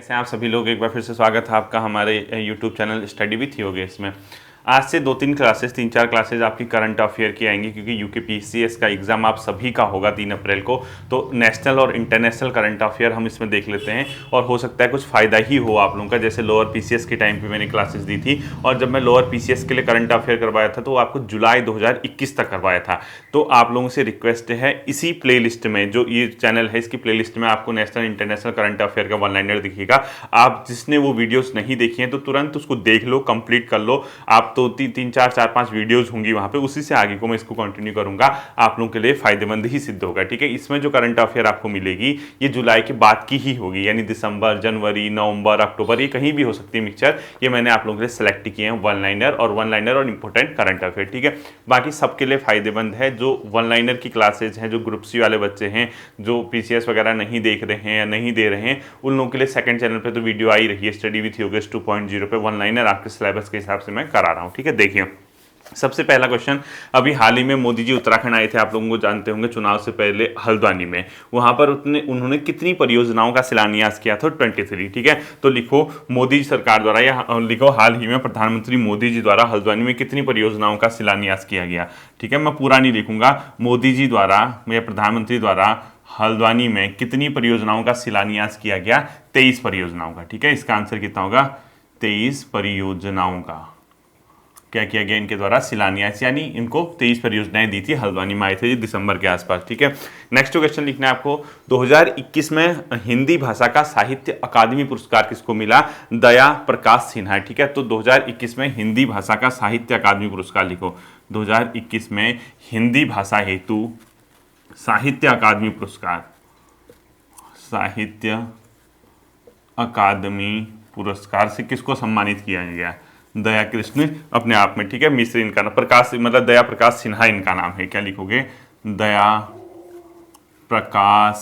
ऐसे आप सभी लोग एक बार फिर से स्वागत है आपका हमारे YouTube channel study with Yogesh में। आज से 3-4 क्लासेज आपकी करंट अफेयर की आएंगी, क्योंकि यूकेपीसीएस का एग्ज़ाम आप सभी का होगा 3 अप्रैल को। तो नेशनल और इंटरनेशनल करंट अफेयर हम इसमें देख लेते हैं और हो सकता है कुछ फ़ायदा ही हो आप लोगों का। जैसे लोअर पीसीएस के टाइम पे मैंने क्लासेस दी थी, और जब मैं लोअर पीसीएस के लिए करंट अफेयर करवाया था तो आपको जुलाई 2021 तक करवाया था। तो आप लोगों से रिक्वेस्ट है, इसी प्लेलिस्ट में जो ये चैनल है इसकी प्लेलिस्ट में आपको नेशनल इंटरनेशनल करंट अफेयर का वन लाइनर दिखेगा। आप जिसने वो वीडियोस नहीं देखी हैं तो तुरंत उसको देख लो, कंप्लीट कर लो। आप तो 3-4-5 वीडियोस होंगी वहां पे, उसी से आगे को मैं इसको कंटिन्यू करूंगा। आप लोगों के लिए फायदेमंद ही सिद्ध होगा, ठीक है। इसमें जो करंट अफेयर आपको मिलेगी ये जुलाई के बाद की ही होगी, यानी दिसंबर, जनवरी, नवंबर, अक्टूबर, ये कहीं भी हो सकती है मिक्सचर। ये मैंने आप लोगों के लिए सेलेक्ट किए हैं वन लाइनर और इंपॉर्टेंट करंट अफेयर, ठीक है। बाकी सबके लिए फायदेमंद है। जो वन लाइनर की क्लासेज हैं, जो ग्रुप सी वाले बच्चे हैं, जो पीसीएस वगैरह नहीं देख रहे हैं या नहीं दे रहे हैं, उन लोगों के लिए सेकंड चैनल पे तो वीडियो आई रही है स्टडी विथ योगेश 2.0 पे वन लाइनर आपके सिलेबस के हिसाब से मैं करा रहा हूँ, ठीक है। देखिए, सबसे पहला क्वेश्चन, अभी हाल ही में मोदी जी उत्तराखंड आए थे, आप लोगों को जानते होंगे, चुनाव से पहले हल्द्वानी में। वहां पर उन्होंने कितनी परियोजनाओं का शिलान्यास किया था? 23, ठीक है। तो लिखो मोदी सरकार द्वारा, या लिखो हाल ही में प्रधानमंत्री मोदी जी द्वारा हल्द्वानी में कितनी परियोजनाओं का शिलान्यास किया गया, ठीक है। मैं पूरा नहीं लिखूंगा, मोदी जी द्वारा या प्रधानमंत्री द्वारा हल्द्वानी में कितनी परियोजनाओं का शिलान्यास किया गया? 23 परियोजनाओं का, ठीक है। इसका आंसर कितना होगा? 23 परियोजनाओं का क्या किया गया इनके द्वारा शिलान्यास, यानी इनको 23 परियोजनाएं दी थी। हल्द्वानी में आए थे दिसंबर के आसपास, ठीक है। नेक्स्ट क्वेश्चन लिखना है आपको, 2021 में हिंदी भाषा का साहित्य अकादमी पुरस्कार किसको मिला? दया प्रकाश सिन्हा, ठीक है। तो 2021 में हिंदी भाषा का साहित्य अकादमी पुरस्कार लिखो। 2021 में हिंदी भाषा हेतु साहित्य अकादमी पुरस्कार, साहित्य अकादमी पुरस्कार से किसको सम्मानित किया गया? दया कृष्ण अपने आप में, ठीक है। मिश्र इनका नाम, प्रकाश मतलब दया प्रकाश सिन्हा इनका नाम है। क्या लिखोगे? दया प्रकाश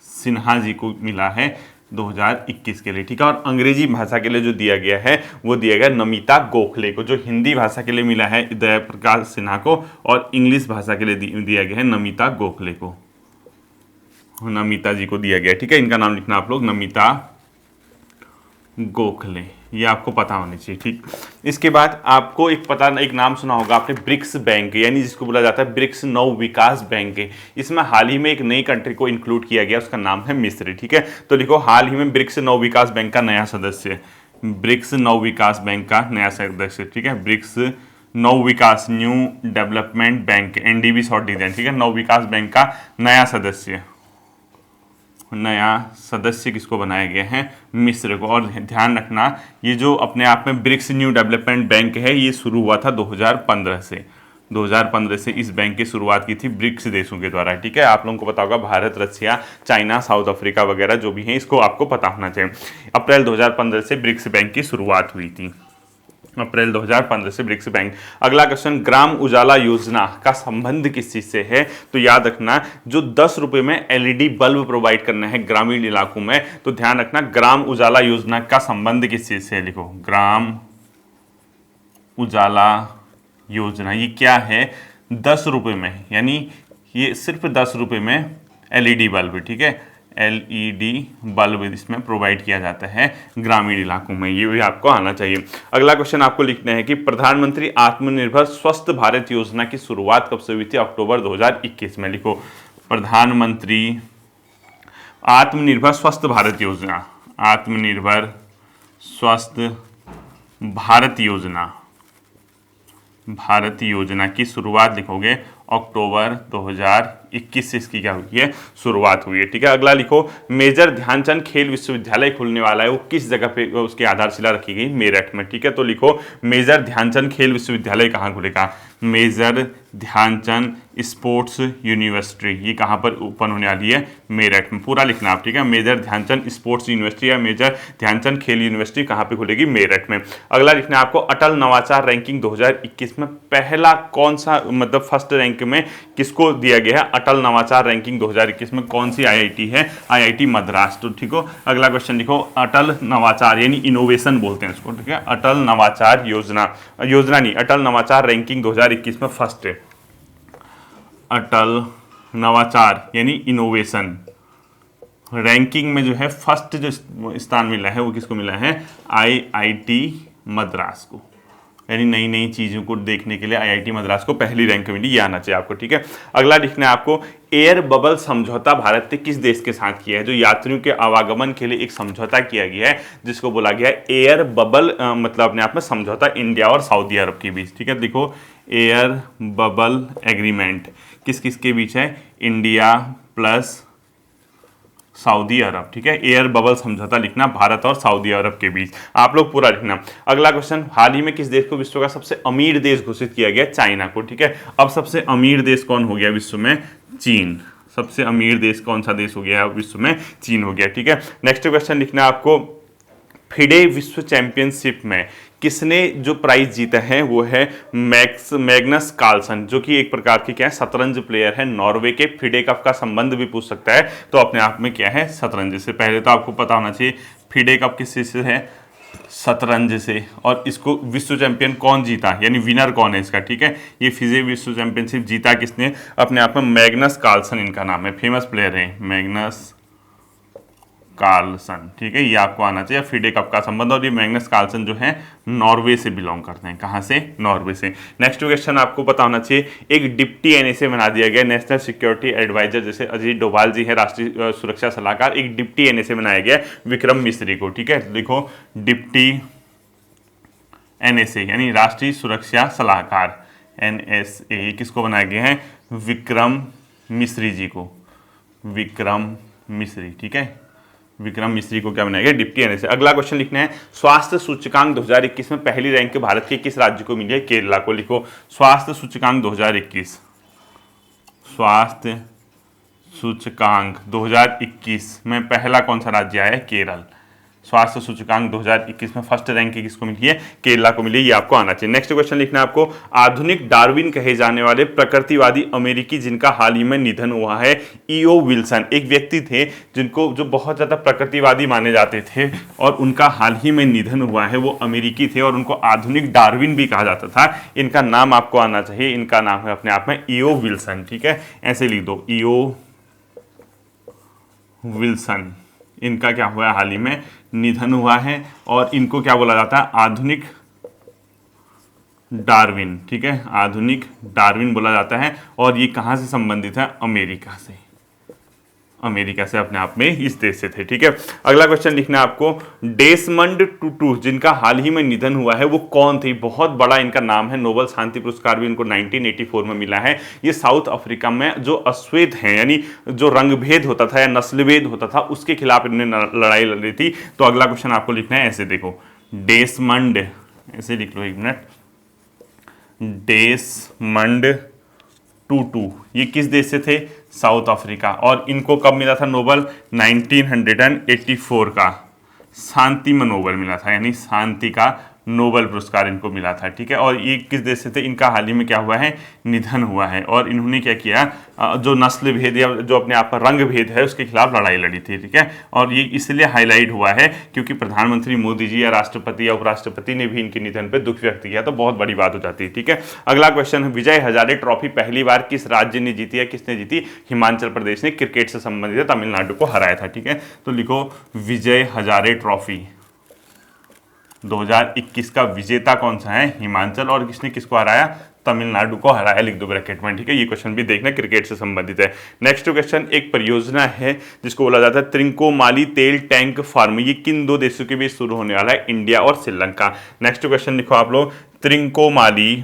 सिन्हा जी को मिला है 2021 के लिए, ठीक है। और अंग्रेजी भाषा के लिए जो दिया गया है वो दिया गया नमिता गोखले को। जो हिंदी भाषा के लिए मिला है दया प्रकाश सिन्हा को, और इंग्लिश भाषा के लिए दिया गया है नमिता गोखले को, नमिता जी को दिया गया, ठीक है। इनका नाम लिखना आप लोग, नमिता गोखले, ये आपको पता होनी चाहिए, ठीक। इसके बाद आपको एक नाम सुना होगा आपने, ब्रिक्स बैंक, यानी जिसको बोला जाता है ब्रिक्स नव विकास बैंक। इसमें हाल ही में एक नई कंट्री को इंक्लूड किया गया, उसका नाम है मिस्र, ठीक है। तो लिखो हाल ही में ब्रिक्स नव विकास बैंक का नया सदस्य, ब्रिक्स नव विकास बैंक का नया सदस्य, ठीक है। ब्रिक्स नव विकास, new development bank, NDB short design, ठीक है। नव विकास बैंक का नया सदस्य किसको बनाया गया है? मिस्र को। और ध्यान रखना, ये जो अपने आप में ब्रिक्स न्यू डेवलपमेंट बैंक है, ये शुरू हुआ था 2015 से। 2015 से इस बैंक की शुरुआत की थी ब्रिक्स देशों के द्वारा, ठीक है। आप लोगों को पता होगा, Bharat, Russia, China, south Africa वगैरह जो भी हैं, इसको आपको पता होना चाहिए। अप्रैल 2015 से ब्रिक्स बैंक की शुरुआत हुई थी, अप्रैल 2015 से ब्रिक्स बैंक। अगला क्वेश्चन, ग्राम उजाला योजना का संबंध किस चीज से है? तो याद रखना, जो 10 रुपए में एलईडी बल्ब प्रोवाइड करना है ग्रामीण इलाकों में, तो ध्यान रखना ग्राम उजाला योजना का संबंध किस चीज से है? लिखो, ग्राम उजाला योजना, ये क्या है? 10 रुपए में, यानी ये सिर्फ 10 रुपए में एलईडी बल्ब, ठीक है। एलईडी बल्ब इसमें प्रोवाइड किया जाता है ग्रामीण इलाकों में, ये भी आपको आना चाहिए। अगला क्वेश्चन आपको लिखना है कि प्रधानमंत्री आत्मनिर्भर स्वस्थ भारत योजना की शुरुआत कब से हुई थी? अक्टूबर 2021 में। लिखो, प्रधानमंत्री आत्मनिर्भर स्वस्थ भारत योजना, आत्मनिर्भर स्वस्थ भारत योजना की शुरुआत लिखोगे अक्टूबर 2021 से इसकी क्या हुई है? शुरुआत हुई है, ठीक है। अगला लिखो, मेजर ध्यानचंद खेल विश्वविद्यालय खुलने वाला है, वो किस जगह पे उसकी आधारशिला रखी गई? मेरठ में, ठीक है। तो लिखो, मेजर ध्यानचंद खेल विश्वविद्यालय कहाँ खुलेगा? मेजर ध्यानचंद स्पोर्ट्स यूनिवर्सिटी, ये कहाँ पर ओपन होने वाली है? मेरठ में। पूरा लिखना आप, ठीक है। मेजर ध्यानचंद स्पोर्ट्स यूनिवर्सिटी या मेजर ध्यानचंद खेल यूनिवर्सिटी कहाँ पे खुलेगी? मेरठ में। अगला लिखना है आपको, अटल नवाचार रैंकिंग 2021 में पहला कौन सा, मतलब फर्स्ट रैंक में किसको दिया गया है? अटल नवाचार रैंकिंग 2021 में कौन सी आईआईटी है? आईआईटी मद्रास, तो ठीक हो। अगला क्वेश्चन लिखो, अटल नवाचार यानी इनोवेशन बोलते हैं इसको, ठीक है। अटल नवाचार योजना नहीं, अटल नवाचार रैंकिंग 2021 में फर्स्ट है। अटल नवाचार यानी इनोवेशन, रैंकिंग में जो है फर्स्ट जो स्थान मिला है वो किसको मिला है? IIT मद्रास को। यानी नई नई चीज़ों को देखने के लिए IIT मद्रास को पहली रैंक मिली, ये आना चाहिए आपको, ठीक है। अगला लिखना है आपको, एयर बबल समझौता भारत ने किस देश के साथ किया है? जो यात्रियों के आवागमन के लिए एक समझौता किया गया है जिसको बोला गया है एयर बबल, मतलब अपने आप में समझौता इंडिया और सऊदी अरब के बीच, ठीक है। देखो एयर बबल एग्रीमेंट किस किस के बीच है? इंडिया प्लस सऊदी अरब, ठीक है। एयर बबल समझौता लिखना भारत और सऊदी अरब के बीच, आप लोग पूरा लिखना। अगला क्वेश्चन, हाल ही में किस देश को विश्व का सबसे अमीर देश घोषित किया गया? चाइना को, ठीक है। अब सबसे अमीर देश कौन हो गया विश्व में? चीन। सबसे अमीर देश कौन सा देश हो गया विश्व में? चीन हो गया, ठीक है। नेक्स्ट क्वेश्चन लिखना आपको, फिडे विश्व चैंपियनशिप में किसने जो प्राइज जीता है वो है मैग्नस कार्लसन, जो कि एक प्रकार की क्या है? शतरंज प्लेयर है नॉर्वे के। फिडे कप का संबंध भी पूछ सकता है, तो अपने आप में क्या है? शतरंज से। पहले तो आपको पता होना चाहिए फिडे कप किस चीज से है? शतरंज से। और इसको विश्व चैंपियन कौन जीता, यानी विनर कौन है इसका, ठीक है। ये फिजे विश्व चैंपियनशिप जीता किसने? अपने आप में मैग्नस कार्लसन इनका नाम है, फेमस प्लेयर है मैग्नस कार्लसन, ठीक है। ये आपको आना चाहिए फिडे कप का संबंध। और ये मैग्नस कार्लसन जो है नॉर्वे से बिलोंग करते हैं। कहाँ से? नॉर्वे से। नेक्स्ट क्वेश्चन आपको पता होना चाहिए, एक डिप्टी NSA बना दिया गया, नेशनल सिक्योरिटी एडवाइजर, जैसे अजीत डोभाल जी है राष्ट्रीय सुरक्षा सलाहकार, एक डिप्टी NSA बनाया गया विक्रम मिश्री को, ठीक है। देखो डिप्टी NSA यानी राष्ट्रीय सुरक्षा सलाहकार NSA किसको बनाया गया है? विक्रम मिश्री जी को, विक्रम मिश्री, ठीक है। विक्रम मिश्री को क्या बनाया गया? Deputy NSA। अगला क्वेश्चन लिखना है, स्वास्थ्य सूचकांक 2021 में पहली रैंक भारत के किस राज्य को मिली है? केरला को। लिखो स्वास्थ्य सूचकांक 2021, स्वास्थ्य सूचकांक 2021 में पहला कौन सा राज्य आया है? केरल। स्वास्थ्य सूचकांक 2021 में फर्स्ट रैंक किसको मिली है? केरला को मिली, ये आपको आना चाहिए। नेक्स्ट क्वेश्चन लिखना है आपको, आधुनिक डार्विन कहे जाने वाले प्रकृतिवादी अमेरिकी जिनका हाल ही में निधन हुआ है? E.O. विल्सन। एक व्यक्ति थे जिनको जो बहुत ज्यादा प्रकृतिवादी माने जाते थे और उनका हाल ही में निधन हुआ है, वो अमेरिकी थे और उनको आधुनिक डार्विन भी कहा जाता था। इनका नाम आपको आना चाहिए, इनका नाम है अपने आप में E.O. विल्सन, ठीक है। ऐसे लिख दो E.O. विल्सन। इनका क्या हुआ है? हाल ही में निधन हुआ है और इनको क्या बोला जाता है? आधुनिक डार्विन, ठीक है। आधुनिक डार्विन बोला जाता है। और ये कहाँ से संबंधित है? अमेरिका से। अमेरिका से अपने आप में इस देश से थे, ठीक है। अगला क्वेश्चन लिखना है आपको, डेसमंड टुटू जिनका हाल ही में निधन हुआ है वो कौन थे? बहुत बड़ा इनका नाम है, नोबेल शांति पुरस्कार भी इनको 1984 में मिला है। ये साउथ अफ्रीका में जो अश्वेत हैं, यानी जो रंगभेद होता था या नस्लभेद होता था, उसके खिलाफ इन्होंने लड़ाई लड़ी थी। तो अगला क्वेश्चन आपको लिखना है ऐसे, देखो डेसमंड, ऐसे लिख लो एक मिनट, डेसमंड टुटू ये किस देश से थे? South Africa. और इनको कब मिला था नोबेल? 1984 का शांति में नोबेल मिला था, यानी शांति का नोबेल पुरस्कार इनको मिला था, ठीक है। और ये किस देश से थे? इनका हाल ही में क्या हुआ है? निधन हुआ है। और इन्होंने क्या किया? जो नस्ल भेद या जो अपने आप पर रंग भेद है उसके खिलाफ लड़ाई लड़ी थी, ठीक है। और ये इसलिए हाईलाइट हुआ है क्योंकि प्रधानमंत्री मोदी जी या राष्ट्रपति या उपराष्ट्रपति ने भी इनके निधन पर दुख व्यक्त किया, तो बहुत बड़ी बात हो जाती है, ठीक है। अगला क्वेश्चन है, विजय हजारे ट्रॉफी पहली बार किस राज्य ने जीती है? किसने जीती? हिमाचल प्रदेश ने। क्रिकेट से संबंधित तमिलनाडु को हराया था, ठीक है। तो लिखो विजय हजारे ट्रॉफी 2021 का विजेता कौन सा है? हिमाचल। और किसने किसको हराया? तमिलनाडु को हराया, लिख दो ब्रैकेट में, ठीक है। ये क्वेश्चन भी देखना, क्रिकेट से संबंधित है। नेक्स्ट क्वेश्चन, एक परियोजना है जिसको बोला जाता है त्रिंकोमाली तेल टैंक फार्म, ये किन दो देशों के बीच शुरू होने वाला है? इंडिया और श्रीलंका। नेक्स्ट क्वेश्चन लिखो आप लोग, त्रिंकोमाली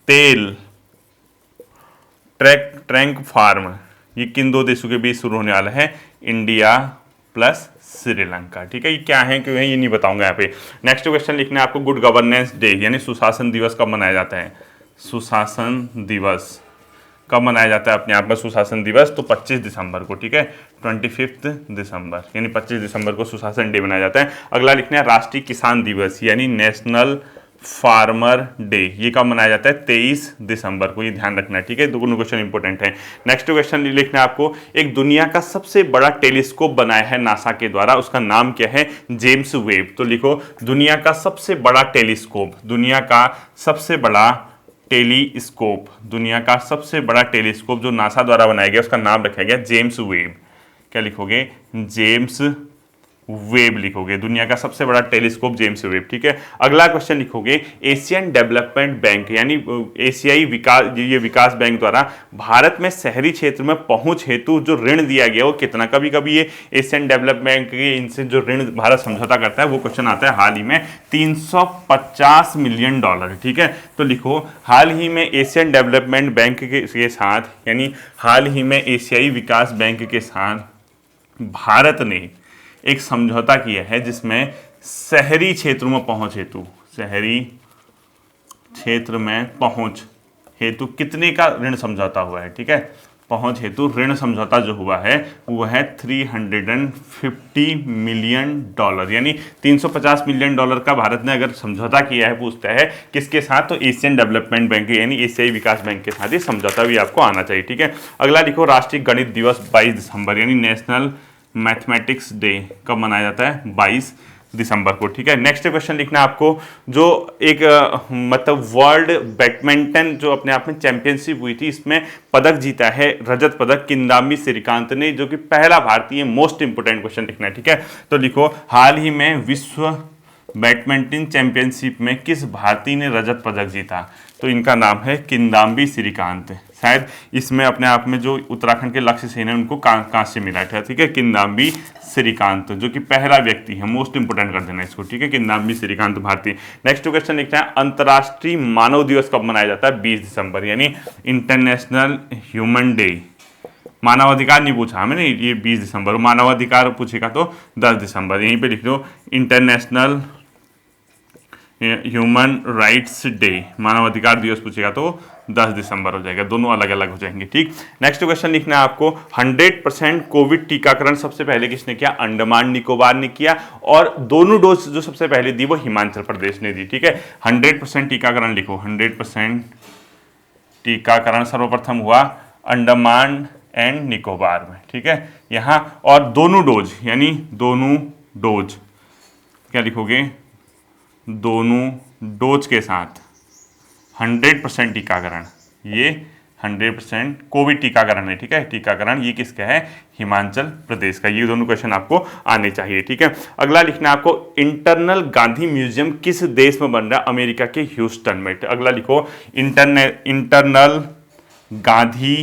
तेल टैंक फार्म ये किन दो देशों के बीच शुरू होने वाला है? इंडिया प्लस श्रीलंका, ठीक है। ये क्या है, क्यों है, ये नहीं बताऊंगा यहाँ पे। नेक्स्ट क्वेश्चन लिखना है आपको, गुड गवर्नेंस डे यानी सुशासन दिवस कब मनाया जाता है? सुशासन दिवस कब मनाया जाता है अपने आप में सुशासन दिवस? तो 25 दिसंबर को, ठीक है। 25 दिसंबर यानी 25 दिसंबर को सुशासन डे मनाया जाता है। अगला लिखना है राष्ट्रीय किसान दिवस यानी नेशनल फार्मर डे, ये कब मनाया जाता है? 23 दिसंबर को, ये ध्यान रखना है, ठीक है। दोनों क्वेश्चन इंपॉर्टेंट है। नेक्स्ट क्वेश्चन लिखना है आपको, एक दुनिया का सबसे बड़ा टेलीस्कोप बनाया है नासा के द्वारा, उसका नाम क्या है? James Webb. तो लिखो दुनिया का सबसे बड़ा टेलीस्कोप, दुनिया का सबसे बड़ा टेलीस्कोप, दुनिया का सबसे बड़ा टेलीस्कोप जो नासा द्वारा बनाया गया उसका नाम रखा गया जेम्स वेब। क्या लिखोगे? जेम्स वेब लिखोगे, दुनिया का सबसे बड़ा टेलीस्कोप जेम्स वेब। ठीक है, अगला क्वेश्चन लिखोगे एशियन डेवलपमेंट बैंक यानी एशियाई विकास, ये विकास बैंक द्वारा भारत में शहरी क्षेत्र में पहुंच हेतु जो ऋण दिया गया वो कितना? कभी कभी ये एशियन डेवलपमेंट बैंक के इनसे जो ऋण भारत समझौता करता है वो क्वेश्चन आता है हाल ही में 350 मिलियन डॉलर। ठीक है, तो लिखो हाल ही में एशियन डेवलपमेंट बैंक के साथ यानी हाल ही में एशियाई विकास बैंक के साथ भारत ने एक समझौता किया है जिसमें शहरी क्षेत्रों में पहुंच हेतु, शहरी क्षेत्र में पहुंच हेतु कितने का ऋण समझौता हुआ है? ठीक है, पहुंच हेतु ऋण समझौता जो हुआ है वो है 350 मिलियन डॉलर, यानी 350 मिलियन डॉलर का भारत ने अगर समझौता किया है, पूछता है किसके साथ, तो एशियन डेवलपमेंट बैंक यानी एशियाई विकास बैंक के साथ ही समझौता भी आपको आना चाहिए। ठीक है, अगला लिखो राष्ट्रीय गणित दिवस 22 दिसंबर यानी नेशनल मैथमेटिक्स डे कब मनाया जाता है? 22 दिसंबर को। ठीक है, नेक्स्ट क्वेश्चन लिखना आपको, जो एक मतलब वर्ल्ड बैडमिंटन जो अपने आप में चैंपियनशिप हुई थी इसमें पदक जीता है, रजत पदक किदाम्बी श्रीकांत ने, जो कि पहला भारतीय, मोस्ट इंपोर्टेंट क्वेश्चन लिखना है। ठीक है, तो लिखो हाल ही में विश्व बैडमिंटन चैंपियनशिप में किस भारतीय ने रजत पदक जीता? तो इनका नाम है किदाम्बी श्रीकांत। शायद इसमें अपने आप में जो उत्तराखंड के लक्ष्य सेन है उनको कांस्य मिला था। ठीक है, किदाम्बी श्रीकांत जो कि पहला व्यक्ति है, मोस्ट इंपोर्टेंट कर देना इसको। ठीक है, किदाम्बी श्रीकांत भारतीय। नेक्स्ट क्वेश्चन लिखना है अंतर्राष्ट्रीय मानव दिवस कब मनाया जाता है? 20 दिसंबर यानी इंटरनेशनल ह्यूमन डे। मानवाधिकार नहीं पूछा हमें, नहीं, ये 20 दिसंबर। मानवाधिकार पूछेगा तो 10 दिसंबर। यहीं पे लिख दो इंटरनेशनल ह्यूमन राइट्स डे, मानवाधिकार दिवस पूछेगा तो 10 दिसंबर हो जाएगा, दोनों अलग अलग हो जाएंगे। ठीक, नेक्स्ट क्वेश्चन लिखना है आपको 100% कोविड टीकाकरण सबसे पहले किसने किया? अंडमान निकोबार ने किया, और दोनों डोज जो सबसे पहले दी वो हिमाचल प्रदेश ने दी। ठीक है, 100% टीकाकरण लिखो, 100% टीकाकरण सर्वप्रथम हुआ अंडमान एंड निकोबार में। ठीक है, यहाँ और दोनों डोज यानी दोनों डोज, क्या लिखोगे? दोनों डोज के साथ 100% टीकाकरण, ये 100% कोविड टीकाकरण है। ठीक है, टीकाकरण ये किसका है? हिमाचल प्रदेश का। ये दोनों क्वेश्चन आपको आने चाहिए। ठीक है, अगला लिखना आपको इंटरनल गांधी म्यूजियम किस देश में बन रहा है? अमेरिका के ह्यूस्टन में। अगला लिखो इंटरनल गांधी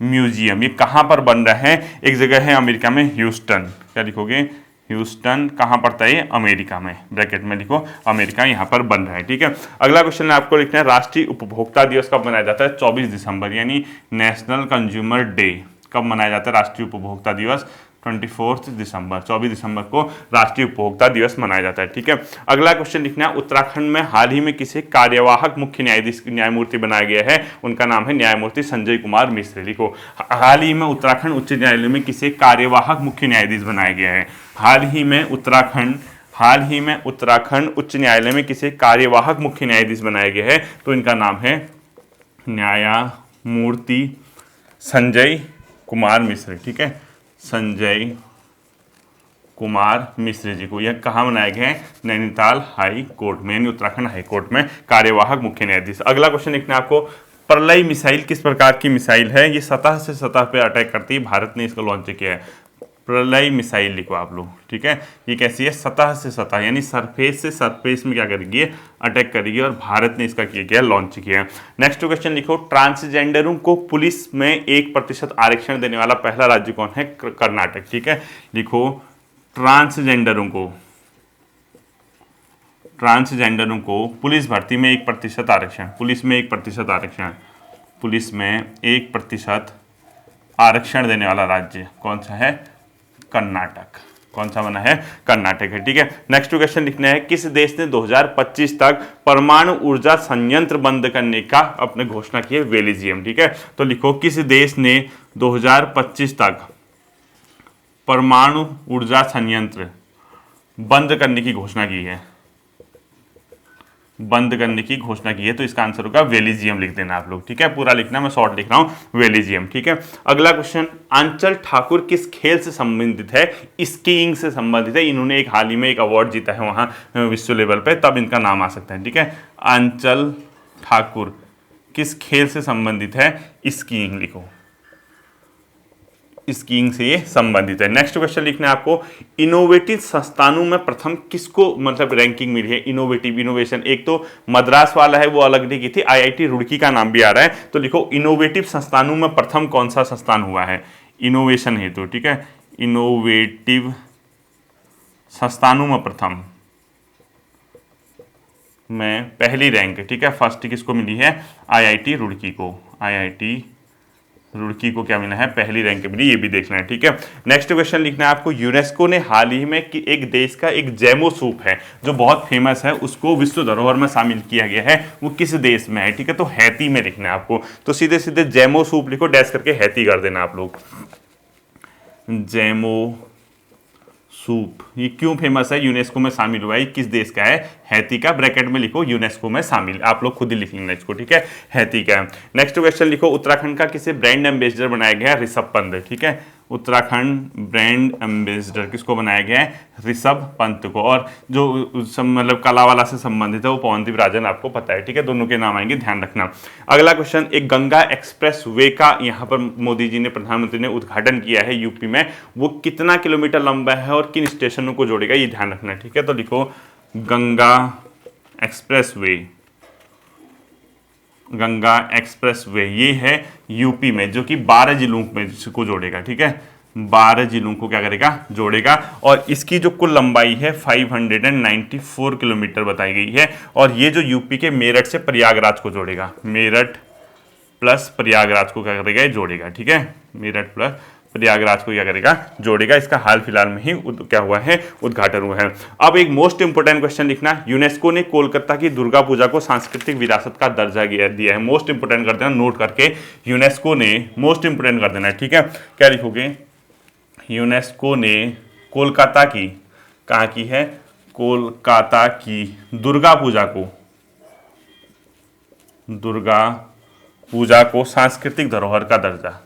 म्यूजियम, ये कहाँ पर बन रहा है? एक जगह है अमेरिका में, ह्यूस्टन। क्या लिखोगे? ह्यूस्टन कहाँ पड़ता है? अमेरिका में, ब्रैकेट में लिखो अमेरिका, यहाँ पर बन रहा है। ठीक है, अगला क्वेश्चन आपको लिखना है राष्ट्रीय उपभोक्ता दिवस कब मनाया जाता है? 24 दिसंबर यानी नेशनल कंज्यूमर डे कब मनाया जाता है? राष्ट्रीय उपभोक्ता दिवस 24 दिसंबर, 24 दिसंबर को राष्ट्रीय उपभोक्ता दिवस मनाया जाता है। ठीक है, अगला क्वेश्चन लिखना है उत्तराखंड में हाल ही में किसे कार्यवाहक मुख्य न्यायाधीश न्यायमूर्ति बनाया गया है? उनका नाम है न्यायमूर्ति संजय कुमार मिश्र। लिखो हाल ही में उत्तराखंड उच्च न्यायालय में किसे कार्यवाहक मुख्य न्यायाधीश बनाया गया है? हाल ही में उत्तराखंड उच्च न्यायालय में किसे कार्यवाहक मुख्य न्यायाधीश बनाया गया है? तो इनका नाम है न्यायमूर्ति संजय कुमार मिश्र। ठीक है, संजय कुमार मिश्र जी को। यह कहाँ बनाया गया है? नैनीताल हाई कोर्ट में, यानी उत्तराखंड हाई कोर्ट में कार्यवाहक मुख्य न्यायाधीश। अगला क्वेश्चन लिखना है आपको प्रलय मिसाइल किस प्रकार की मिसाइल है? ये सतह से सतह पे अटैक करती है, भारत ने इसको लॉन्च किया है। प्रलय मिसाइल लिखो आप लोग। ठीक है, ये कैसी है? सतह से सतह यानी सरफेस से सरफेस में क्या करेगी? अटैक करेगी, और भारत ने इसका किया गया, लॉन्च किया। नेक्स्ट क्वेश्चन लिखो ट्रांसजेंडरों को पुलिस में 1% आरक्षण देने वाला पहला राज्य कौन है? कर्नाटक। ठीक है, लिखो ट्रांसजेंडरों को पुलिस भर्ती में 1% आरक्षण, पुलिस में 1% आरक्षण, पुलिस में 1% आरक्षण देने वाला राज्य कौन सा है? कर्नाटक। कौन सा बना है? कर्नाटक है। ठीक है, नेक्स्ट क्वेश्चन लिखना है किस देश ने 2025 तक परमाणु ऊर्जा संयंत्र बंद करने का अपने घोषणा की है? बेल्जियम। ठीक है, तो लिखो किस देश ने 2025 तक परमाणु ऊर्जा संयंत्र बंद करने की घोषणा की है? बंद करने की घोषणा की है, तो इसका आंसर होगा बेल्जियम। लिख देना आप लोग। ठीक है, पूरा लिखना, मैं शॉर्ट लिख रहा हूं, बेल्जियम। ठीक है, अगला क्वेश्चन आंचल ठाकुर किस खेल से संबंधित है? स्कीइंग से संबंधित है। इन्होंने एक हाल ही में एक अवार्ड जीता है वहां विश्व लेवल पे, तब इनका नाम आ सकता है। ठीक है, आंचल ठाकुर किस खेल से संबंधित है? स्कीइंग लिखो, स्कीइंग से ये संबंधित है। नेक्स्ट क्वेश्चन लिखना है आपको, इनोवेटिव संस्थानों में प्रथम किसको मतलब रैंकिंग मिली है? इनोवेटिव, इनोवेशन, एक तो मद्रास वाला है वो अलग नहीं की थी, आईआईटी रुड़की का नाम भी आ रहा है, तो लिखो इनोवेटिव संस्थानों में प्रथम कौन सा संस्थान हुआ है इनोवेशन हेतु, ठीक है, इनोवेटिव संस्थानों में प्रथम में पहली रैंक, ठीक है, फर्स्ट किसको मिली है? आईआईटी रुड़की को, आईआईटी रुड़की को क्या मिला है? पहली रैंक मिली, ये भी देखना है, ठीक है। नेक्स्ट क्वेश्चन लिखना है आपको, यूनेस्को ने हाल ही में कि एक देश का एक जैमो सूप है जो बहुत फेमस है, उसको विश्व धरोहर में शामिल किया गया है, वो किस देश में है? ठीक है, तो हैती में लिखना है आपको, तो सीधे सीधे जैमो सूप लिखो, डैश करके हैती कर देना आप लोग। जैमो सूप ये क्यों फेमस है? यूनेस्को में शामिल हुआ है, किस देश का है? हैती का, ब्रैकेट में लिखो यूनेस्को में शामिल, आप लोग खुद ही लिख लेना इसको, ठीक है, हैती का। नेक्स्ट क्वेश्चन लिखो, उत्तराखंड का किसे ब्रांड एम्बेसडर बनाया गया है? ऋषभ पंत, ठीक है, उत्तराखंड ब्रांड एम्बेसडर किसको बनाया गया है? ऋषभ पंत को। और जो मतलब कला वाला से संबंधित है वो पवनदीप राजन, आपको पता है, ठीक है, दोनों के नाम आएंगे, ध्यान रखना। अगला क्वेश्चन, एक गंगा एक्सप्रेस वे का यहाँ पर मोदी जी ने, प्रधानमंत्री ने उद्घाटन किया है यूपी में, वो कितना किलोमीटर लंबा है और किन स्टेशनों को जोड़ेगा, ये ध्यान रखना, ठीक है, तो लिखो Ganga express way, Ganga express way ये है यूपी में, जो कि 12 जिलों में को जोड़ेगा, ठीक है, 12 जिलों को क्या करेगा? जोड़ेगा। और इसकी जो कुल लंबाई है 594 किलोमीटर बताई गई है, और ये जो यूपी के मेरठ से प्रयागराज को जोड़ेगा, मेरठ प्लस प्रयागराज को क्या करेगा? जोड़ेगा, ठीक है, मेरठ प्लस प्रयागराज को क्या करेगा? जोड़ेगा। इसका हाल फिलहाल में ही क्या हुआ है? उद्घाटन हुआ है। अब एक मोस्ट इंपोर्टेंट क्वेश्चन लिखना, यूनेस्को ने कोलकाता की दुर्गा पूजा को सांस्कृतिक विरासत का दर्जा दिया है। मोस्ट इंपोर्टेंट कर देना, नोट करके, यूनेस्को ने, मोस्ट इंपोर्टेंट कर देना है, ठीक है, क्या लिखोगे? यूनेस्को ने कोलकाता की, कहाँ की है? कोलकाता की दुर्गा पूजा को सांस्कृतिक धरोहर का दर्जा,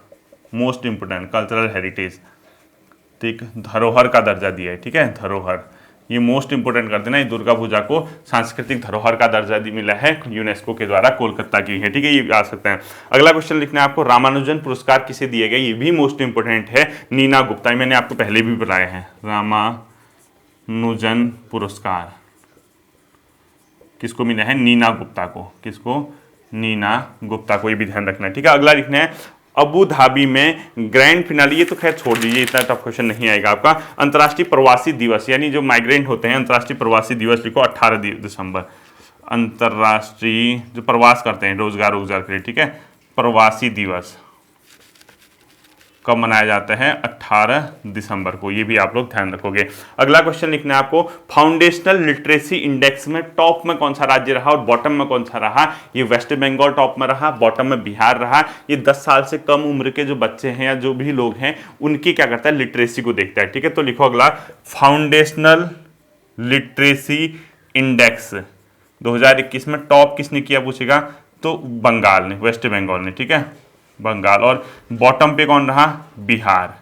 मोस्ट इंपोर्टेंट, कल्चरल हेरिटेज, ठीक, धरोहर का दर्जा दिया है, ठीक है, धरोहर, ये मोस्ट इंपोर्टेंट कर देना, ये दुर्गा पूजा को सांस्कृतिक धरोहर का दर्जा मिला है यूनेस्को के द्वारा, कोलकाता की है, ठीक है, ये आ सकते हैं। अगला क्वेश्चन लिखना है आपको, रामानुजन पुरस्कार किसे दिए गए? ये भी मोस्ट इंपोर्टेंट है, नीना गुप्ता, मैंने आपको पहले भी बताया है, रामानुजन पुरस्कार किसको मिला है? नीना गुप्ता को, किसको? नीना गुप्ता को, ये भी ध्यान रखना है, ठीक है। अगला लिखना है, अबू धाबी में ग्रैंड फिनाले, ये तो खैर छोड़ दीजिए, इतना टफ क्वेश्चन नहीं आएगा आपका। अंतर्राष्ट्रीय प्रवासी दिवस, यानी जो माइग्रेंट होते हैं, अंतर्राष्ट्रीय प्रवासी दिवस लिखो 18 दिसंबर, अंतर्राष्ट्रीय जो प्रवास करते हैं रोजगार के लिए, ठीक है, प्रवासी दिवस कब मनाया जाता है? 18 दिसंबर को, ये भी आप लोग ध्यान रखोगे। अगला क्वेश्चन लिखना है आपको, फाउंडेशनल लिटरेसी इंडेक्स में टॉप में कौन सा राज्य रहा और बॉटम में कौन सा रहा? ये वेस्ट बंगाल टॉप में रहा, बॉटम में बिहार रहा। ये 10 साल से कम उम्र के जो बच्चे हैं या जो भी लोग हैं उनकी क्या करता है? लिटरेसी को देखता है, ठीक है, तो लिखो अगला, फाउंडेशनल लिटरेसी इंडेक्स 2021 में टॉप किसने किया पूछेगा? तो बंगाल ने, वेस्ट बंगाल ने, ठीक है, बंगाल। और बॉटम पे कौन रहा? बिहार।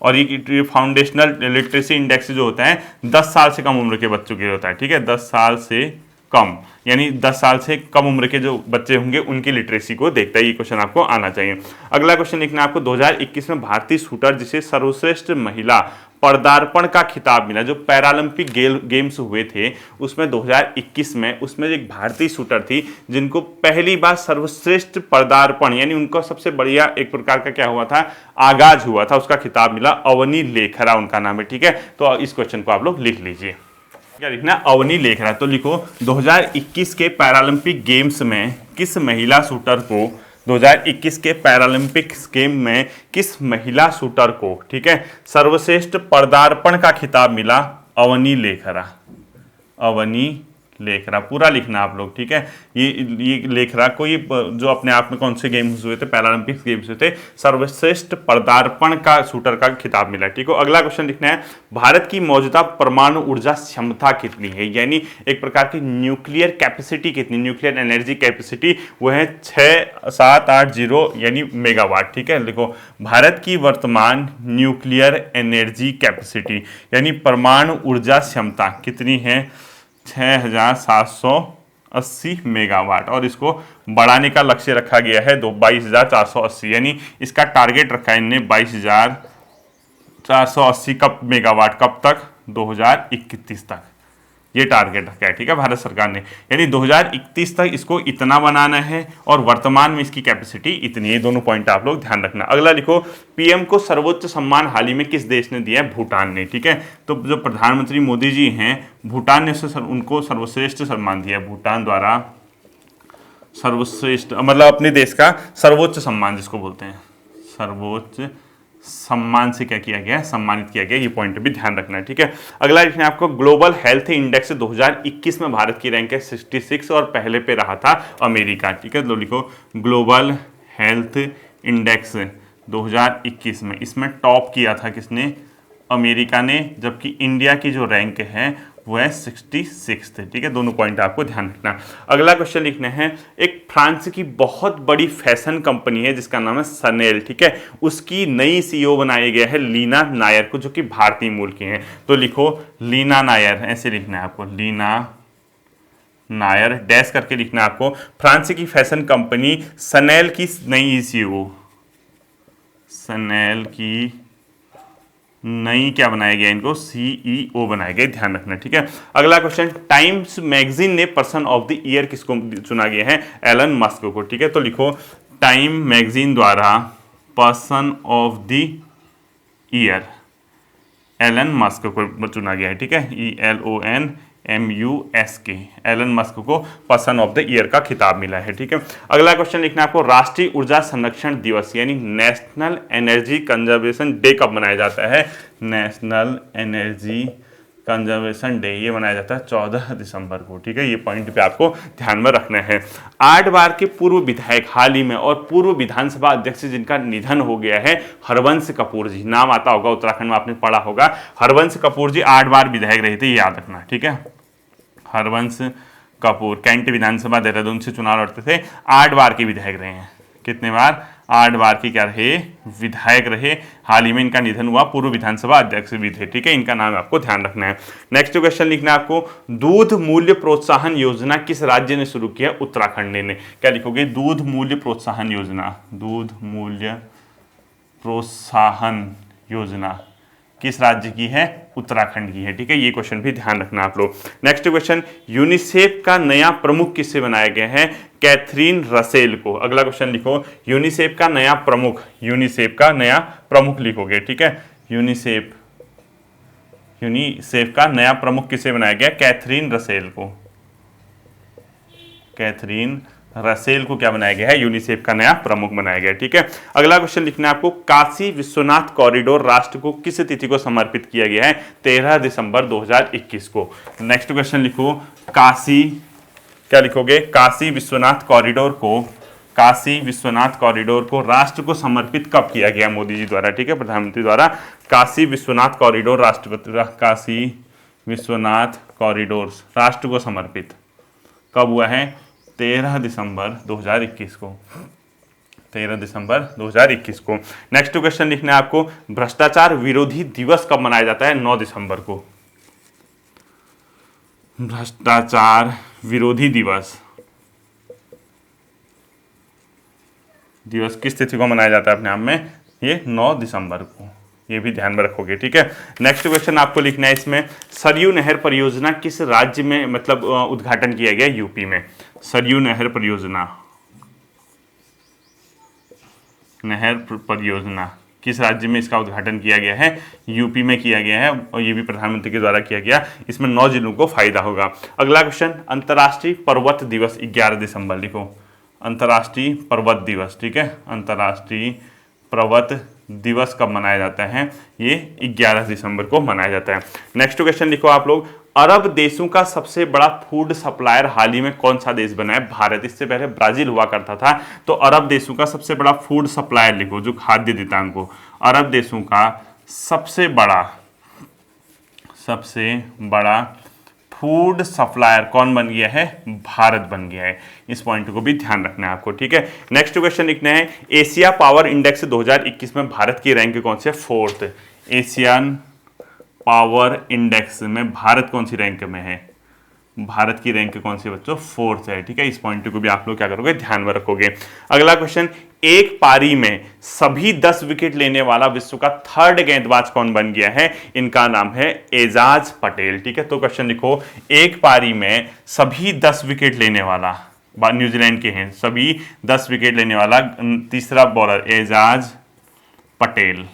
और ये फाउंडेशनल लिटरेसी इंडेक्स जो होता है 10 साल से कम उम्र के बच्चों के होता है, ठीक है, 10 साल से कम, यानी 10 साल से कम उम्र के जो बच्चे होंगे उनकी लिटरेसी को देखता है। ये क्वेश्चन आपको आना चाहिए। अगला क्वेश्चन लिखना है आपको, 2021 में भारतीय शूटर जिसे सर्वश्रेष्ठ महिला पदार्पण का खिताब मिला, जो पैरालंपिक गेम्स हुए थे उसमें 2021 में, उसमें एक भारतीय शूटर थी जिनको पहली बार सर्वश्रेष्ठ पदार्पण, यानी उनका सबसे बढ़िया एक प्रकार का क्या हुआ था? आगाज हुआ था, उसका खिताब मिला। अवनी लेखरा उनका नाम है, ठीक है, तो इस क्वेश्चन को आप लोग लिख लीजिए। क्या लिखना? अवनी लेखरा। तो लिखो 2021 के पैरालंपिक गेम्स में किस महिला शूटर को, 2021 के पैरालंपिक गेम में किस महिला शूटर को, ठीक है, सर्वश्रेष्ठ पदार्पण का खिताब मिला? अवनी लेखरा, अवनी लेखरा, पूरा लिखना आप लोग, ठीक है। ये लेखरा को, ये जो अपने आप में कौन से गेम्स हुए थे? पैरालंपिक्स गेम्स हुए थे, सर्वश्रेष्ठ पदार्पण का शूटर का खिताब मिला, ठीक है। अगला क्वेश्चन लिखना है, भारत की मौजूदा परमाणु ऊर्जा क्षमता कितनी है? यानी एक प्रकार की न्यूक्लियर कैपेसिटी कितनी, न्यूक्लियर एनर्जी कैपेसिटी, वो है 6780 यानी मेगावाट, ठीक है। देखो भारत की वर्तमान न्यूक्लियर एनर्जी कैपेसिटी यानी परमाणु ऊर्जा क्षमता कितनी है? 6700 80 मेगावाट, और इसको बढ़ाने का लक्ष्य रखा गया है 22,480, यानी इसका टारगेट रखा है इनने 22,480 कब मेगावाट, कब तक, 2031 तक ये टारगेट रखा है, ठीक है, भारत सरकार ने। यानी 2031 तक इसको इतना बनाना है और वर्तमान में इसकी कैपेसिटी इतनी है। दोनों पॉइंट आप लोग ध्यान रखना। अगला लिखो, पीएम को सर्वोच्च सम्मान हाल ही में किस देश ने दिया है? भूटान ने, ठीक है। तो जो प्रधानमंत्री मोदी जी हैं, भूटान ने उनको सर्वश्रेष्ठ सम्मान दिया, भूटान द्वारा सर्वश्रेष्ठ मतलब अपने देश का सर्वोच्च सम्मान जिसको बोलते हैं, सर्वोच्च सम्मान से क्या किया गया, सम्मानित किया गया। ये पॉइंट भी ध्यान रखना है, ठीक है। अगला लिखना है आपको, ग्लोबल हेल्थ इंडेक्स 2021 में भारत की रैंक है 66 और पहले पे रहा था अमेरिका, ठीक है। तो लिखो ग्लोबल हेल्थ इंडेक्स 2021 में, इसमें टॉप किया था किसने? अमेरिका ने, जबकि इंडिया की जो रैंक है वो है 66, ठीक है। दोनों पॉइंट आपको ध्यान रखना। अगला क्वेश्चन लिखना है, एक फ्रांस की बहुत बड़ी फैशन कंपनी है जिसका नाम है सनेल, ठीक है, उसकी नई सीईओ बनाया गया है लीना नायर को, जो कि भारतीय मूल की हैं। तो लिखो लीना नायर, ऐसे लिखना है आपको, लीना नायर डैश करके लिखना है आपको। फ्रांस की फैशन कंपनी सनेल की नई सीईओ, सनेल की नई क्या बनाया गया, इनको सीईओ बनाया गया, ध्यान रखना, ठीक है। अगला क्वेश्चन, टाइम्स मैगजीन ने पर्सन ऑफ द ईयर किसको चुना गया है? एलन मस्क को, ठीक है। तो लिखो टाइम मैगजीन द्वारा person of the year Elon Musk को चुना गया है, ठीक है। ELONMUSK, एलन मस्क को पर्सन ऑफ द ईयर का खिताब मिला है, ठीक है। अगला क्वेश्चन लिखना है आपको, राष्ट्रीय ऊर्जा संरक्षण दिवस यानी नेशनल एनर्जी कंजर्वेशन डे कब मनाया जाता है? नेशनल एनर्जी कंजर्वेशन डे ये मनाया जाता है 14 दिसंबर को, ठीक है। ये पॉइंट पे आपको ध्यान में रखना है। 8 बार के पूर्व विधायक हाल ही में और पूर्व विधानसभा अध्यक्ष जिनका निधन हो गया है, हरवंश कपूर जी, नाम आता होगा, उत्तराखंड में आपने पढ़ा होगा। हरवंश कपूर जी 8 बार विधायक रहे थे, ये याद रखना, ठीक है। हरवंश कपूर कैंट विधानसभा देहरादून से चुनाव लड़ते थे, 8 बार के विधायक रहे हैं। कितने बार? 8 बार की क्या रहे? विधायक रहे। हाल ही में इनका निधन हुआ, पूर्व विधानसभा अध्यक्ष भी थे, ठीक है। इनका नाम आपको ध्यान रखना है। नेक्स्ट क्वेश्चन लिखना है आपको, दूध मूल्य प्रोत्साहन योजना किस राज्य ने शुरू किया? उत्तराखंड ने। क्या लिखोगे? दूध मूल्य प्रोत्साहन योजना, दूध मूल्य प्रोत्साहन योजना किस राज्य की है? उत्तराखंड की है, ठीक है। ये क्वेश्चन भी ध्यान रखना आप लोग। नेक्स्ट क्वेश्चन, यूनिसेफ का नया प्रमुख किससे बनाया गया है? कैथरीन रसेल को। अगला क्वेश्चन लिखो, यूनिसेफ का नया प्रमुख, यूनिसेफ का नया प्रमुख लिखोगे, ठीक है। यूनिसेफ का नया प्रमुख किसे बनाया गया? कैथरीन रसेल को। कैथरीन रसेल को क्या बनाया गया है? यूनिसेफ का नया प्रमुख बनाया गया, ठीक है। अगला क्वेश्चन लिखना है आपको, काशी विश्वनाथ कॉरिडोर राष्ट्र को किस तिथि को समर्पित किया गया है? 13 दिसंबर 2021 को। नेक्स्ट क्वेश्चन लिखो, काशी, क्या लिखोगे? काशी विश्वनाथ कॉरिडोर को, काशी विश्वनाथ कॉरिडोर को राष्ट्र को समर्पित कब किया गया? मोदी जी द्वारा, ठीक है, प्रधानमंत्री द्वारा। काशी विश्वनाथ कॉरिडोर राष्ट्रपति, काशी विश्वनाथ कॉरिडोर राष्ट्र को समर्पित कब हुआ है? 13 दिसंबर 2021 को, 13 दिसंबर 2021 को। नेक्स्ट क्वेश्चन लिखना है आपको, भ्रष्टाचार विरोधी दिवस कब मनाया जाता है? 9 दिसंबर को। भ्रष्टाचार विरोधी दिवस किस तिथि को मनाया जाता है अपने आप में? ये 9 दिसंबर को, ये भी ध्यान में रखोगे, ठीक है। नेक्स्ट क्वेश्चन आपको लिखना है इसमें, सरयू नहर परियोजना किस राज्य में मतलब उद्घाटन किया गया? यूपी में। सरयू नहर परियोजना किस राज्य में इसका उद्घाटन किया गया है? यूपी में किया गया है, और ये भी प्रधानमंत्री के द्वारा किया गया। इसमें 9 जिलों को फायदा होगा। अगला क्वेश्चन, अंतर्राष्ट्रीय पर्वत दिवस 11 दिसंबर लिखो, अंतर्राष्ट्रीय पर्वत दिवस, ठीक है। अंतर्राष्ट्रीय पर्वत दिवस कब मनाया जाता है? ये 11 दिसंबर को मनाया जाता है। नेक्स्ट क्वेश्चन लिखो आप लोग, अरब देशों का सबसे बड़ा फूड सप्लायर हाल ही में कौन सा देश बना है? भारत। इससे पहले ब्राजील हुआ करता था। तो अरब देशों का सबसे बड़ा फूड सप्लायर लिखो, जो खाद्य देता है उनको। अरब देशों का सबसे बड़ा फूड सप्लायर कौन बन गया है? भारत बन गया है। इस पॉइंट को भी ध्यान रखना है आपको, ठीक है। नेक्स्ट क्वेश्चन लिखना है, एशिया पावर इंडेक्स 2021 में भारत की रैंक कौन सी है? 4th। एशियन पावर इंडेक्स में भारत कौन सी रैंक में है? भारत की रैंक कौन सी बच्चों, 4th है। ठीक है, इस पॉइंट को भी आप लोग क्या करोगे, ध्यान में रखोगे। अगला क्वेश्चन, एक पारी में सभी 10 विकेट लेने वाला विश्व का 3rd गेंदबाज कौन बन गया है? इनका नाम है एजाज पटेल। ठीक है, तो क्वेश्चन लिखो, एक पारी में सभी 10 विकेट लेने वाला, न्यूजीलैंड के हैं, सभी 10 विकेट लेने वाला तीसरा बॉलर एजाज पटेल।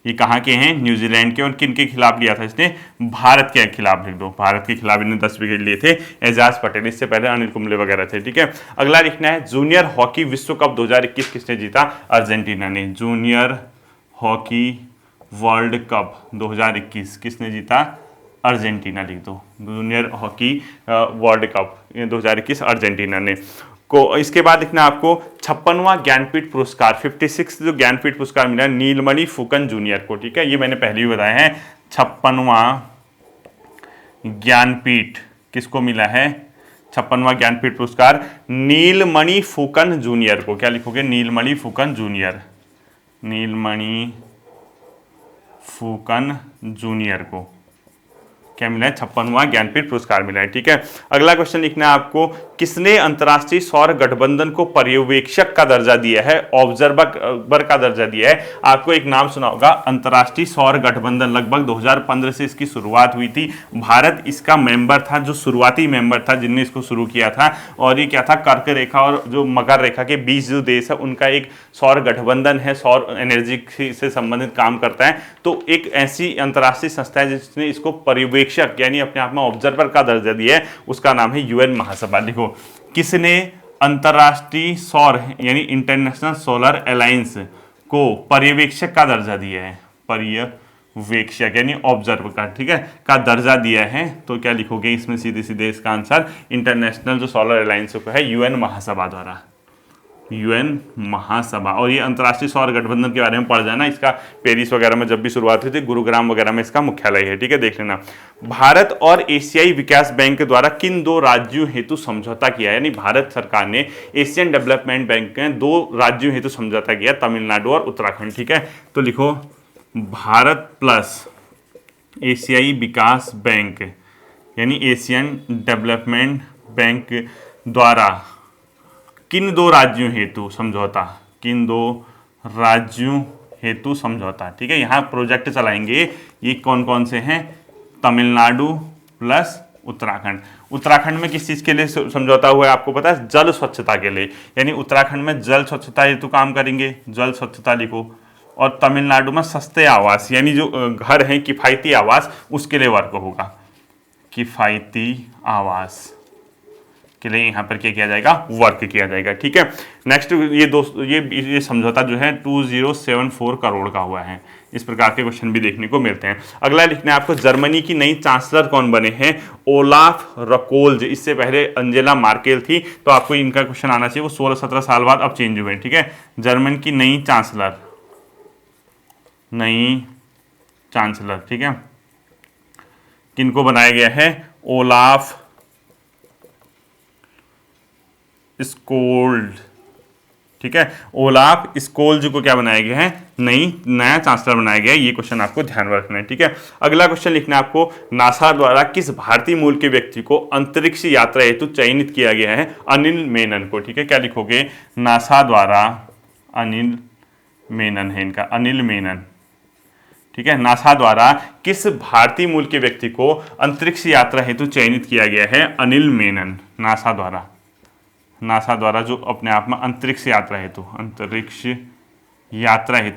ये कहाँ के हैं? न्यूजीलैंड के। और किन के खिलाफ लिया था इसने? भारत के खिलाफ लिख दो, भारत के खिलाफ इन्होंने 10 विकेट लिए थे एजाज पटेल। इससे पहले अनिल कुंबले वगैरह थे। ठीक है, अगला लिखना है, जूनियर हॉकी विश्व कप 2021 किसने जीता? अर्जेंटीना ने। जूनियर हॉकी वर्ल्ड कप 2021 किसने जीता? अर्जेंटीना लिख दो। Junior hockey world cup 2021 Argentina ने को। इसके बाद लिखना आपको 56वां ज्ञानपीठ पुरस्कार, 56 जो ज्ञानपीठ पुरस्कार मिला नीलमणि फुकन जूनियर को। ठीक है, ये मैंने पहले भी बताया है। 56वां ज्ञानपीठ किसको मिला है? 56वां ज्ञानपीठ पुरस्कार नीलमणि फुकन जूनियर को। क्या लिखोगे? नीलमणि फुकन जूनियर, नीलमणि फुकन जूनियर को क्या मिला है? 56वां ज्ञानपीठ पुरस्कार मिला है। ठीक है, अगला क्वेश्चन लिखना है आपको, किसने अंतर्राष्ट्रीय सौर गठबंधन को पर्यवेक्षक का दर्जा दिया है, ऑब्जर्वर का दर्जा दिया है? आपको एक नाम सुना होगा, अंतर्राष्ट्रीय सौर गठबंधन। लगभग 2015 से इसकी शुरुआत हुई थी। भारत इसका मेंबर था, जो शुरुआती मेंबर था जिनने इसको शुरू किया था। और ये क्या था? कर्क रेखा और जो मकर रेखा के बीच जो देश है उनका एक सौर गठबंधन है, सौर एनर्जी से संबंधित काम करता है। तो एक ऐसी अंतर्राष्ट्रीय संस्था है जिसने इसको पर्यवेक्षक यानी अपने आप में ऑब्जर्वर का दर्जा दिया है, उसका नाम है यूएन महासभा। देखो, किसने अंतर्राष्ट्रीय सौर यानी इंटरनेशनल सोलर अलायंस को पर्यवेक्षक का दर्जा दिया है? पर्यवेक्षक यानी ऑब्जर्वर का, ठीक है, का दर्जा दिया है। तो क्या लिखोगे इसमें? सीधे सीधे इसका आंसर इंटरनेशनल जो सोलर अलायंस को है यूएन महासभा द्वारा, यूएन महासभा। और ये अंतर्राष्ट्रीय सौर गठबंधन के बारे में पढ़ जाना, इसका पेरिस वगैरह में जब भी शुरुआत हुई थी, गुरुग्राम वगैरह में इसका मुख्यालय है। ठीक है, देख लेना। भारत और एशियाई विकास बैंक के द्वारा किन 2 राज्यों हेतु समझौता किया है? यानी भारत सरकार ने एशियन डेवलपमेंट बैंक में 2 राज्यों हेतु समझौता किया, तमिलनाडु और उत्तराखंड। ठीक है, तो लिखो, भारत प्लस एशियाई विकास बैंक यानी एशियन डेवलपमेंट बैंक द्वारा किन 2 राज्यों हेतु समझौता, किन 2 राज्यों हेतु समझौता। ठीक है, यहाँ प्रोजेक्ट चलाएंगे। ये कौन कौन से हैं? तमिलनाडु प्लस उत्तराखंड। उत्तराखंड में किस चीज़ के लिए समझौता हुआ है आपको पता है? जल स्वच्छता के लिए। यानी उत्तराखंड में जल स्वच्छता हेतु काम करेंगे, जल स्वच्छता लिखो। और तमिलनाडु में सस्ते आवास यानी जो घर हैं, किफ़ायती आवास, उसके लिए वर्क होगा। किफ़ायती आवास के लिए यहाँ पर क्या किया जाएगा? वर्क किया जाएगा। ठीक है, नेक्स्ट ये समझौता जो है 2074 करोड़ का हुआ है। इस प्रकार के क्वेश्चन भी देखने को मिलते हैं। अगला लिखना है आपको, जर्मनी की नई चांसलर कौन बने हैं? ओलाफ रकोल्ज। इससे पहले अंजेला मार्केल थी, तो आपको इनका क्वेश्चन आना चाहिए। वो 16-17 साल बाद अब चेंज हुए। ठीक है, जर्मन की नई चांसलर, ठीक है, किनको बनाया गया है? Olaf scold. ठीक है, ओलाफ स्कोल्ज को क्या बनाया गया है? नया चांसलर बनाया गया है। ये क्वेश्चन आपको ध्यान में रखना है। ठीक है, अगला क्वेश्चन लिखना है आपको, नासा द्वारा किस भारतीय मूल के व्यक्ति को अंतरिक्ष यात्रा हेतु चयनित किया गया है? अनिल मेनन को। ठीक है, क्या लिखोगे? नासा द्वारा अनिल मेनन है इनका, अनिल मेनन। ठीक है, नासा द्वारा किस भारतीय मूल के व्यक्ति को अंतरिक्ष यात्रा हेतु चयनित किया गया है? अनिल मेनन। नासा द्वारा जो अपने आप में अंतरिक्ष यात्रा हेतु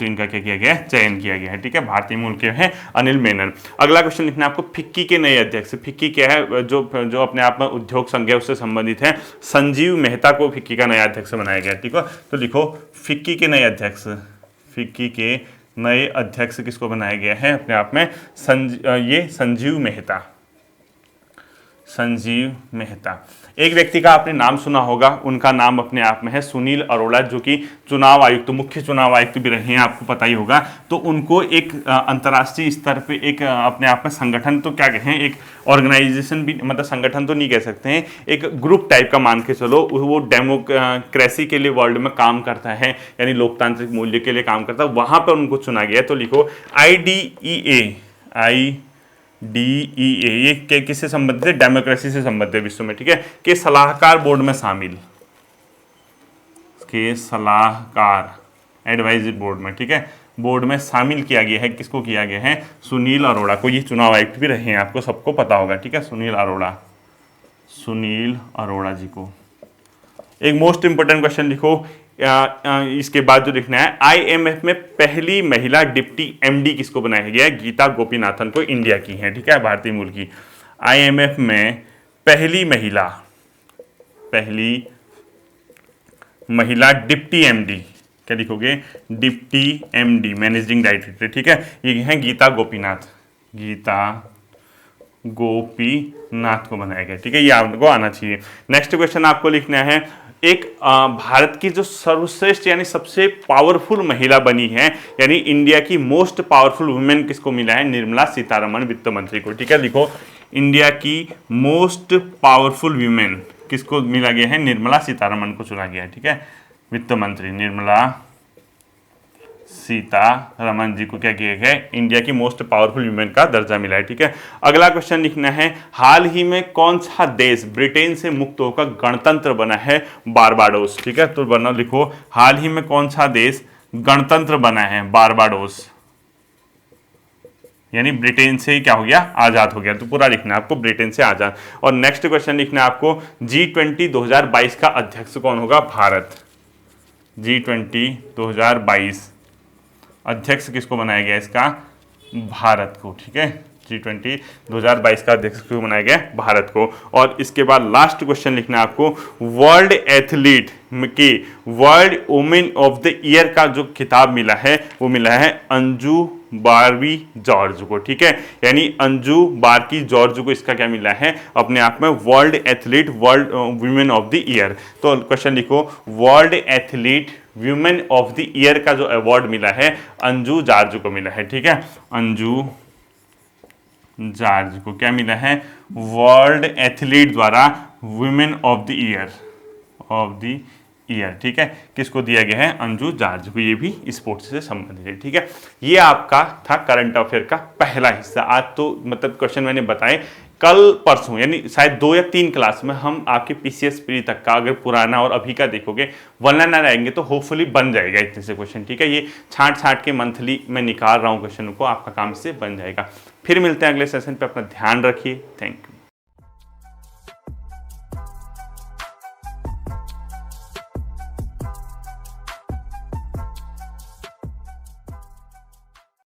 इनका क्या किया गया है? चयन किया गया है। ठीक है, भारतीय मूल के हैं अनिल मेनन। अगला क्वेश्चन लिखना है आपको, फिक्की के नए अध्यक्ष। फिक्की क्या है? जो अपने आप में उद्योग संघ है उससे संबंधित है। संजीव मेहता को फिक्की का नया अध्यक्ष बनाया गया। ठीक है, तो लिखो, फिक्की के नए अध्यक्ष किसको बनाया गया है? अपने आप में ये संजीव मेहता। एक व्यक्ति का आपने नाम सुना होगा, उनका नाम अपने आप में है सुनील अरोड़ा, जो कि चुनाव आयुक्त, मुख्य चुनाव आयुक्त भी रहे हैं, आपको पता ही होगा। तो उनको एक अंतर्राष्ट्रीय स्तर पे एक अपने आप में संगठन, तो क्या कहें, एक ऑर्गेनाइजेशन भी, मतलब संगठन तो नहीं कह सकते हैं, एक ग्रुप टाइप का मान के चलो, वो डेमोक्रेसी के लिए वर्ल्ड में काम करता है, यानी लोकतांत्रिक मूल्य के लिए काम करता है, वहाँ पर उनको चुना गया। तो लिखो, DEA, ये किससे संबंधित है? डेमोक्रेसी से संबंधित है विश्व में, ठीक है। के सलाहकार बोर्ड में शामिल, के सलाहकार एडवाइजरी बोर्ड में, ठीक है, बोर्ड में शामिल किया गया है। किसको किया गया है? सुनील अरोड़ा को। ये चुनाव आयुक्त भी रहे हैं, आपको सबको पता होगा, ठीक है, सुनील अरोड़ा, सुनील अरोड़ा जी को। एक मोस्ट इंपोर्टेंट क्वेश्चन लिखो, इसके बाद जो लिखना है, IMF में पहली महिला डिप्टी MD किसको बनाया गया है? गीता गोपीनाथन को, इंडिया की है, ठीक है, भारतीय मूल की। IMF में पहली महिला डिप्टी MD, क्या लिखोगे? डिप्टी MD, मैनेजिंग डायरेक्टर, ठीक है, ये हैं गीता गोपीनाथ, गीता गोपीनाथ को बनाया गया, ठीक है, ये आपको आना चाहिए। नेक्स्ट क्वेश्चन आपको लिखना है, एक भारत की जो सर्वश्रेष्ठ यानी सबसे पावरफुल महिला बनी है, यानी इंडिया की मोस्ट पावरफुल वुमेन किसको मिला है? निर्मला सीतारमण वित्त मंत्री को, ठीक है, लिखो इंडिया की मोस्ट पावरफुल वुमेन किसको मिला गया है? निर्मला सीतारमण को चुना गया है, ठीक है, वित्त मंत्री निर्मला सीतारमण जी को क्या किया गया है? इंडिया की मोस्ट पावरफुल वुमेन का दर्जा मिला है, ठीक है। अगला क्वेश्चन लिखना है, हाल ही में कौन सा देश ब्रिटेन से मुक्त होकर गणतंत्र बना है? बारबाडोस, ठीक है, तो बना लिखो, हाल ही में कौन सा देश गणतंत्र बना है? बारबाडोस, यानी ब्रिटेन से क्या हो गया? आजाद हो गया, तो पूरा लिखना है आपको, ब्रिटेन से आजाद। और नेक्स्ट क्वेश्चन लिखना है आपको, G20 2022 का अध्यक्ष कौन होगा? भारत। G20 2022 अध्यक्ष किसको बनाया गया? इसका भारत को, ठीक है, G20 2022 का अध्यक्ष क्यों बनाया गया? भारत को। और इसके बाद लास्ट क्वेश्चन लिखना है आपको, वर्ल्ड एथलीट की world women of the year का जो खिताब मिला है वो मिला है अंजू बारवी जॉर्ज को, ठीक है, यानी अंजू बारकी जॉर्ज को इसका क्या मिला है? अपने आप में world athlete, world women of the year. तो क्वेश्चन लिखो, world athlete women of the year का जो अवार्ड मिला है अंजू जॉर्ज को मिला है, ठीक है, अंजू जॉर्ज को क्या मिला है? वर्ल्ड एथलीट द्वारा वुमेन ऑफ द ईयर, ठीक है, किसको दिया गया है? अंजू जॉर्ज को। ये भी स्पोर्ट्स से संबंधित है, ठीक है। ये आपका था करंट अफेयर का पहला हिस्सा। आज तो मतलब क्वेश्चन मैंने बताए, कल परसों यानी शायद 2 या 3 क्लास में हम आपके PCS प्री तक का अगर पुराना और अभी का देखोगे, 1 लाइनर आएंगे तो होपफुली बन जाएगा इतने से क्वेश्चन, ठीक है। ये छांट के मंथली मैं निकाल रहा हूँ क्वेश्चन को, आपका काम से बन जाएगा। फिर मिलते हैं अगले सेशन पे, अपना ध्यान रखिए, थैंक यू।